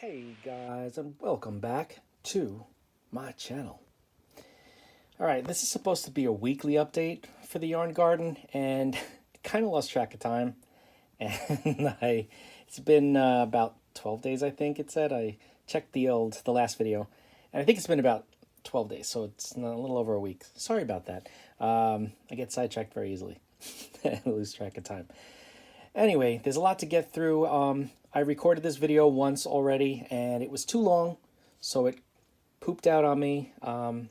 Hey guys, and welcome back to my channel. Alright, this is supposed to be a weekly update for the yarn garden, and kind of lost track of time. And it's been about 12 days, I think it said. I checked the last video, and I think it's been about 12 days, so it's a little over a week. Sorry about that. I get sidetracked very easily. I lose track of time. Anyway, there's a lot to get through. I recorded this video once already, and it was too long, so it pooped out on me, and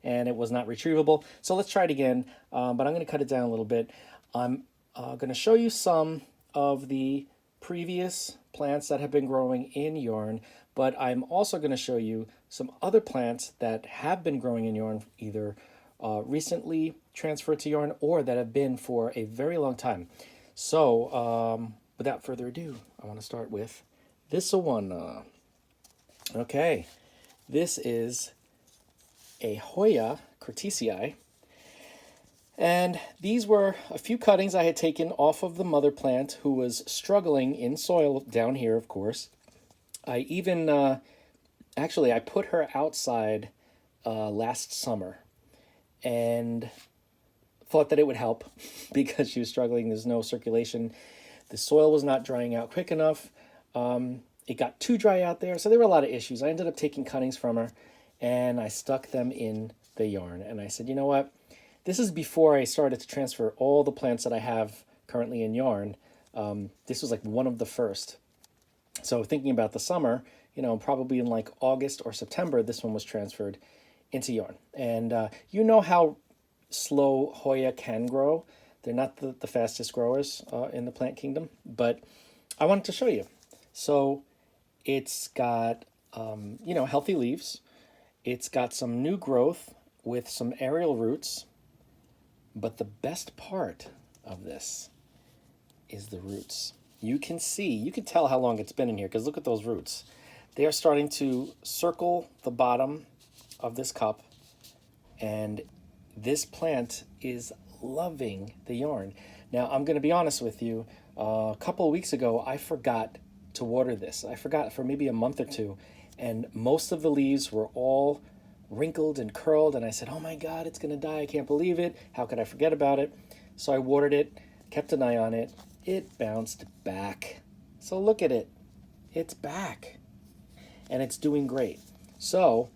it was not retrievable. So let's try it again, but I'm going to cut it down a little bit. I'm going to show you some of the previous plants that have been growing in yarn, but I'm also going to show you some other plants that have been growing in yarn, either recently transferred to yarn or that have been for a very long time. So, without further ado, I want to start with this one. Okay, this is a Hoya Cartesia, and these were a few cuttings I had taken off of the mother plant, who was struggling in soil down here, of course. I even, actually, I put her outside last summer, and thought that it would help because she was struggling. There's no circulation. The soil was not drying out quick enough. It got too dry out there. So there were a lot of issues. I ended up taking cuttings from her and I stuck them in the yarn. And I said, you know what? This is before I started to transfer all the plants that I have currently in yarn. This was like one of the first. So thinking about the summer, you know, probably in like August or September, this one was transferred into yarn. And you know how slow Hoya can grow. They're not the fastest growers in the plant kingdom, but I wanted to show you. So it's got, you know, healthy leaves. It's got some new growth with some aerial roots, but the best part of this is the roots. You can tell how long it's been in here, because look at those roots. They are starting to circle the bottom of this cup, and this plant is loving the yarn. Now, I'm going to be honest with you. A couple of weeks ago, I forgot to water this. I forgot for maybe a month or two, and most of the leaves were all wrinkled and curled, and I said, oh my God, it's going to die. I can't believe it. How could I forget about it? So I watered it, kept an eye on it. It bounced back. So look at it. It's back, and it's doing great. So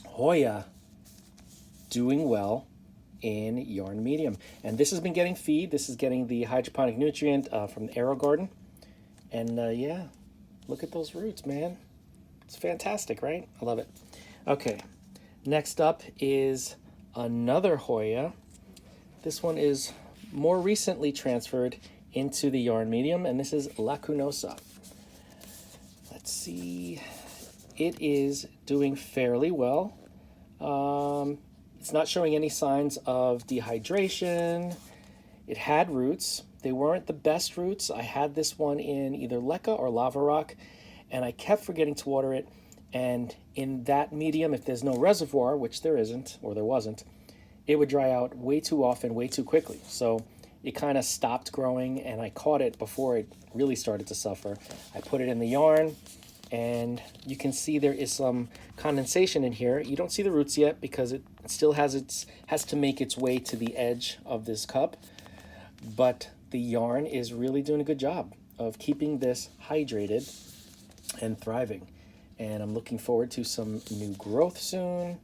Hoya doing well in yarn medium, and this has been getting feed. This is getting the hydroponic nutrient from the Aero Garden, and yeah, look at those roots, man. It's fantastic, right? I love it. Okay, next up is another Hoya. This one is more recently transferred into the yarn medium, and this is La Kunosa. Let's see, it is doing fairly well. It's not showing any signs of dehydration. It had roots. They weren't the best roots. I had this one in either leca or lava rock, and I kept forgetting to water it. And in that medium, if there's no reservoir, which there isn't, or there wasn't, it would dry out way too often, way too quickly. So it kind of stopped growing, and I caught it before it really started to suffer. I put it in the yarn, and you can see there is some condensation in here. You don't see the roots yet because it still has to make its way to the edge of this cup, but the yarn is really doing a good job of keeping this hydrated and thriving. And I'm looking forward to some new growth soon.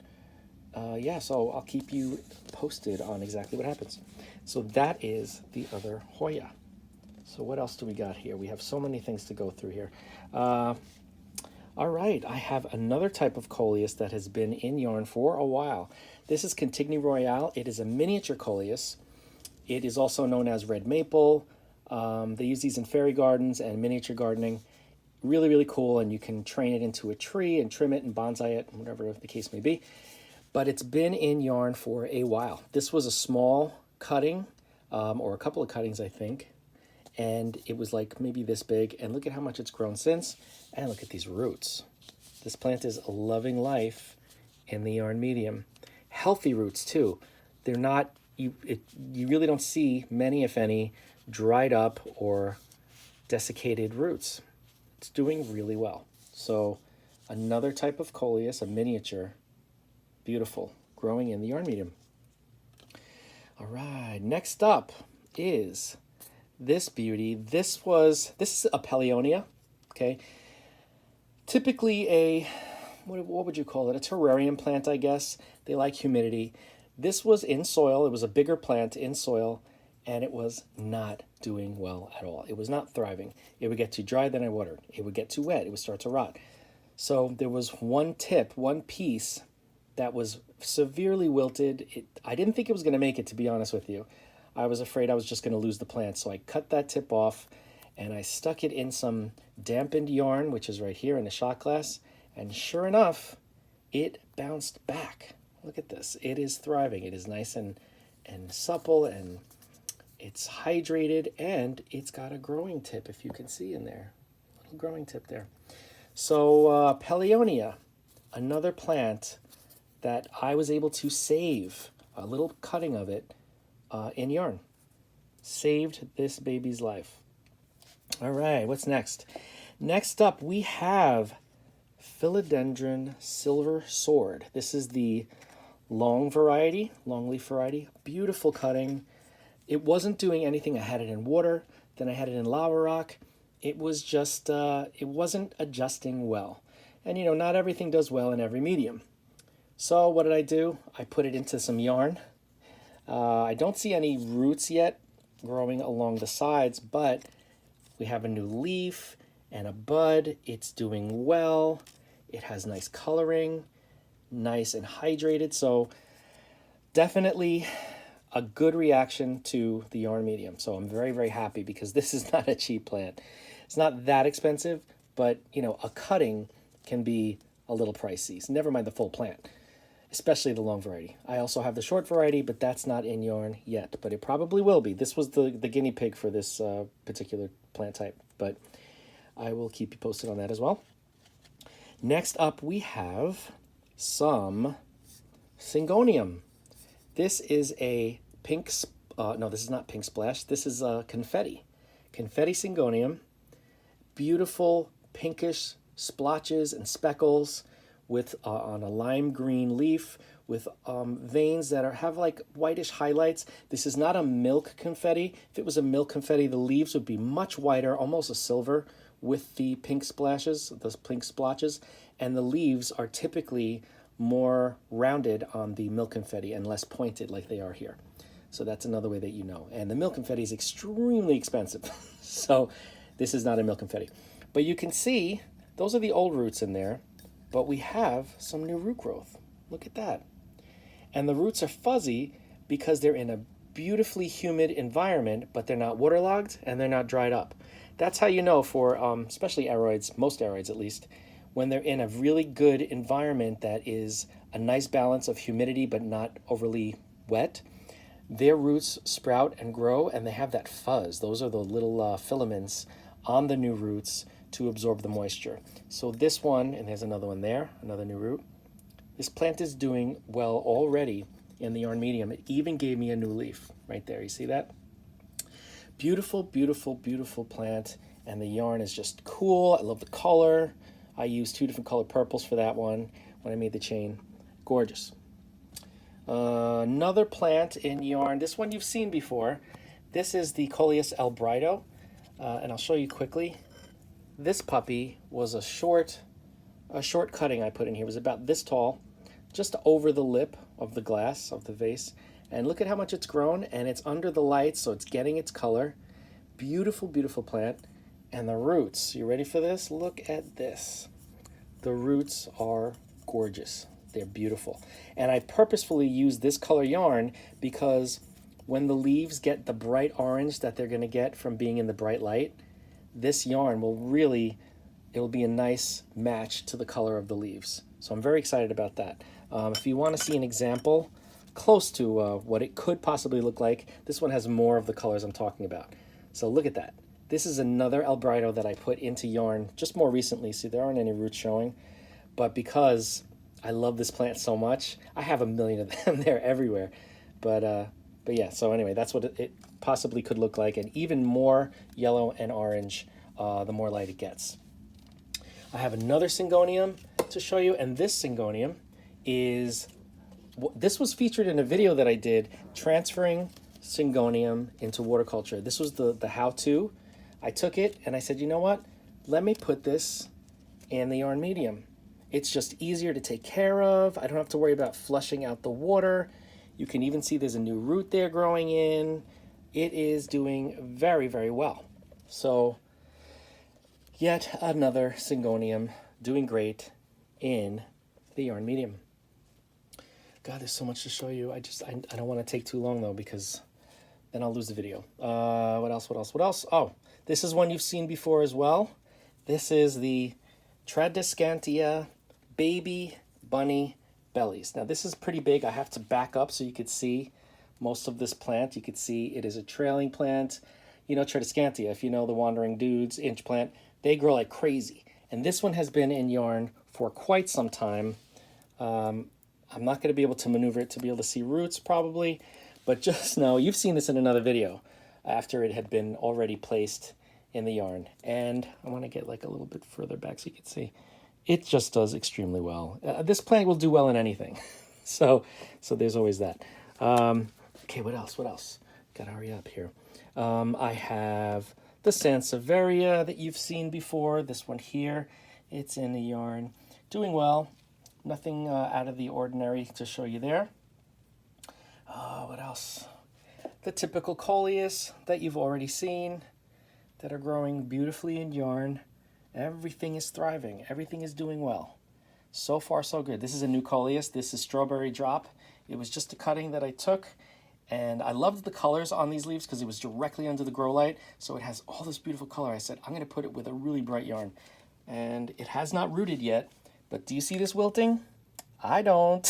Yeah, so I'll keep you posted on exactly what happens. So that is the other Hoya. So what else do we got here? We have so many things to go through here. All right, I have another type of Coleus that has been in yarn for a while. This is Contigny Royale. It is a miniature Coleus. It is also known as red maple. They use these in fairy gardens and miniature gardening. Really, really cool, and you can train it into a tree and trim it and bonsai it, whatever the case may be. But it's been in yarn for a while. This was a small cutting, or a couple of cuttings, I think. And it was like maybe this big, and look at how much it's grown since, and look at these roots. This plant is loving life in the yarn medium. Healthy roots too. They're not, you really don't see many, if any, dried up or desiccated roots. It's doing really well. So another type of Coleus, a miniature, beautiful, growing in the yarn medium. All right, next up is this beauty. This is a Peleonia, okay? Typically a, what would you call it? A terrarium plant, I guess. They like humidity. This was in soil. It was a bigger plant in soil, and it was not doing well at all. It was not thriving. It would get too dry, then I watered. It would get too wet. It would start to rot. So there was one piece that was severely wilted. I didn't think it was going to make it, to be honest with you. I was afraid I was just going to lose the plant. So I cut that tip off, and I stuck it in some dampened yarn, which is right here in the shot glass. And sure enough, it bounced back. Look at this. It is thriving. It is nice and supple, and it's hydrated, and it's got a growing tip, if you can see in there. A little growing tip there. So Peleonia, another plant that I was able to save, a little cutting of it in yarn. Saved this baby's life. All right, what's next? Next up, we have Philodendron Silver Sword. This is the long variety, longleaf variety. Beautiful cutting. It wasn't doing anything. I had it in water, then I had it in lava rock. It was just, it wasn't adjusting well. And you know, not everything does well in every medium. So what did I do? I put it into some yarn. I don't see any roots yet growing along the sides, but we have a new leaf and a bud. It's doing well. It has nice coloring, nice and hydrated. So definitely a good reaction to the yarn medium. So I'm very, very happy because this is not a cheap plant. It's not that expensive, but you know, a cutting can be a little pricey. So never mind the full plant, especially the long variety. I also have the short variety, but that's not in yarn yet, but it probably will be. This was the guinea pig for this particular plant type, but I will keep you posted on that as well. Next up, we have some Syngonium. This is a pink, no, this is not pink splash. This is Confetti. Confetti Syngonium. Beautiful pinkish splotches and speckles with on a lime green leaf with veins that have like whitish highlights. This is not a milk confetti. If it was a milk confetti, the leaves would be much whiter, almost a silver, with the pink splashes, those pink splotches, and the leaves are typically more rounded on the milk confetti and less pointed like they are here. So that's another way that you know. And the milk confetti is extremely expensive. So this is not a milk confetti. But you can see those are the old roots in there, but we have some new root growth. Look at that. And the roots are fuzzy because they're in a beautifully humid environment, but they're not waterlogged and they're not dried up. That's how you know for especially aroids, most aroids at least, when they're in a really good environment that is a nice balance of humidity but not overly wet, their roots sprout and grow and they have that fuzz. Those are the little filaments on the new roots to absorb the moisture. So this one, and there's another one there, another new root. This plant is doing well already in the yarn medium. It even gave me a new leaf right there. You see that? Beautiful, beautiful, beautiful plant. And the yarn is just cool. I love the color. I used 2 different color purples for that one when I made the chain. Gorgeous. Another plant in yarn. This one you've seen before. This is the Coleus Albrighto. And I'll show you quickly. This puppy was a short cutting I put in here. It was about this tall, just over the lip of the glass of the vase. And look at how much it's grown, and it's under the lights, so it's getting its color. Beautiful, beautiful plant. And the roots, you ready for this? Look at this. The roots are gorgeous. They're beautiful. And I purposefully used this color yarn because when the leaves get the bright orange that they're going to get from being in the bright light, this yarn will really, it will be a nice match to the color of the leaves. So I'm very excited about that. If you want to see an example close to what it could possibly look like, this one has more of the colors I'm talking about. So look at that. This is another Albrighto that I put into yarn just more recently. See, there aren't any roots showing, but because I love this plant so much, I have a million of them. They're everywhere. But yeah, so anyway, that's what it possibly could look like, and even more yellow and orange the more light it gets. I have another Syngonium to show you, and this Syngonium is, this was featured in a video that I did, transferring Syngonium into waterculture. This was the how-to. I took it and I said, you know what? Let me put this in the yarn medium. It's just easier to take care of. I don't have to worry about flushing out the water. You can even see there's a new root there growing in. It is doing very, very well. So yet another Syngonium doing great in the yarn medium. God, there's so much to show you. I don't want to take too long though, because then I'll lose the video. What else? Oh, this is one you've seen before as well. This is the Tradescantia baby bunny bellies. Now this is pretty big. I have to back up so you could see most of this plant. You could see it is a trailing plant. You know, Tradescantia, if you know the wandering dudes, inch plant, they grow like crazy. And this one has been in yarn for quite some time. I'm not going to be able to maneuver it to be able to see roots probably, but just know, you've seen this in another video after it had been already placed in the yarn. And I want to get like a little bit further back so you can see. It just does extremely well. This plant will do well in anything. so there's always that. Okay, what else? Gotta hurry up here. I have the Sansevieria that you've seen before. This one here, it's in the yarn, doing well. Nothing out of the ordinary to show you there. What else? The typical Coleus that you've already seen that are growing beautifully in yarn. Everything is thriving. Everything is doing well. So far, so good. This is a new Coleus. This is Strawberry Drop. It was just a cutting that I took, and I loved the colors on these leaves because it was directly under the grow light, so it has all this beautiful color. I said, I'm going to put it with a really bright yarn, and it has not rooted yet, but do you see this wilting? I don't.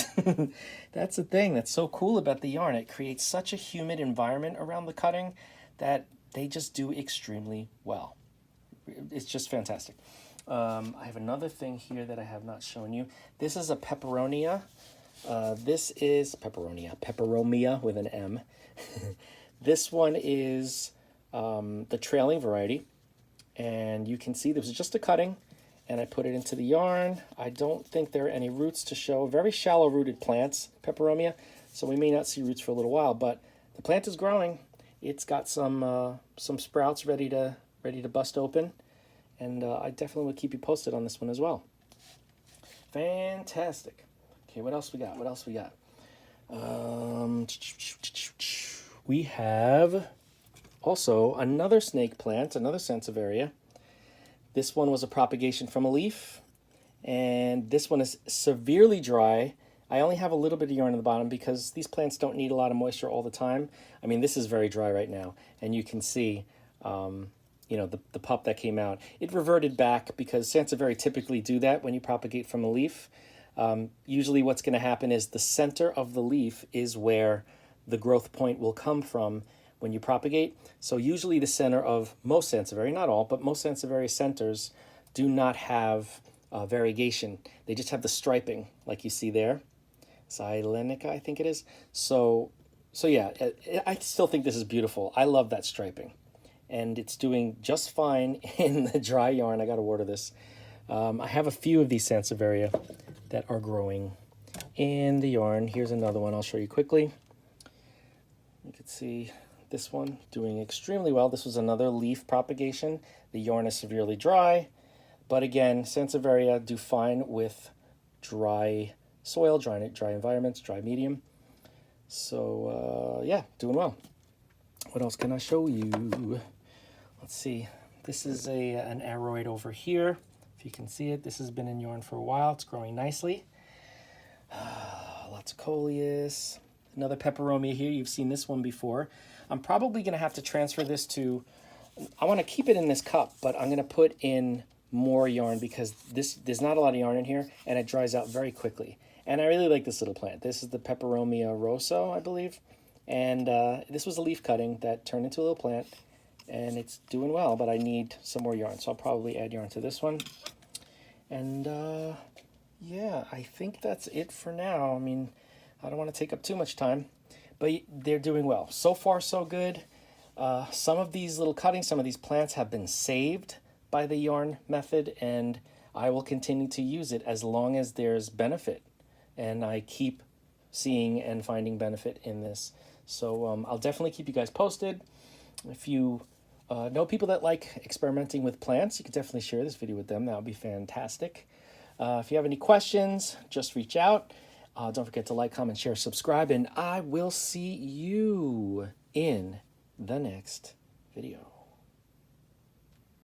That's the thing that's so cool about the yarn. It creates such a humid environment around the cutting that they just do extremely well. It's just fantastic. I have another thing here that I have not shown you. This is a Peperonia. This is Peperomia with an M. This one is the trailing variety. And you can see this was just a cutting, and I put it into the yarn. I don't think there are any roots to show. Very shallow rooted plants, Peperomia, so we may not see roots for a little while, but the plant is growing. It's got some sprouts ready to bust open, and I definitely would keep you posted on this one as well. Fantastic. Okay, what else we got? We have also another snake plant, another Sansevieria. This one was a propagation from a leaf, and this one is severely dry. I only have a little bit of yarn on the bottom because these plants don't need a lot of moisture all the time. I mean, this is very dry right now, and you can see, you know, the pup that came out. It reverted back because Sansevieria typically do that when you propagate from a leaf. Usually what's going to happen is the center of the leaf is where the growth point will come from when you propagate. So usually the center of most Sansevieria, not all, but most Sansevieria centers do not have variegation. They just have the striping like you see there. Xylenica, I think it is. So yeah, I still think this is beautiful. I love that striping. And it's doing just fine in the dry yarn. I got to water this. I have a few of these Sansevieria that are growing in the yarn. Here's another one I'll show you quickly. You can see this one doing extremely well. This was another leaf propagation. The yarn is severely dry, but again, Sansevieria do fine with dry soil, dry environments, dry medium. So yeah, doing well. What else can I show you? Let's see. This is an aroid over here. If you can see it, this has been in yarn for a while. It's growing nicely. Lots of Coleus. Another Peperomia here. You've seen this one before. I'm probably going to have to transfer this to, I want to keep it in this cup, but I'm going to put in more yarn because there's not a lot of yarn in here, and it dries out very quickly. And I really like this little plant. This is the Peperomia Rosso, I believe. And this was a leaf cutting that turned into a little plant, and it's doing well, but I need some more yarn. So I'll probably add yarn to this one. And yeah, I think that's it for now. I mean, I don't want to take up too much time, but they're doing well. So far, so good. Some of these little cuttings, some of these plants have been saved by the yarn method, and I will continue to use it as long as there's benefit, and I keep seeing and finding benefit in this. So I'll definitely keep you guys posted. If you know people that like experimenting with plants, you can definitely share this video with them. That would be fantastic. If you have any questions, just reach out. Don't forget to like, comment, share, subscribe, and I will see you in the next video.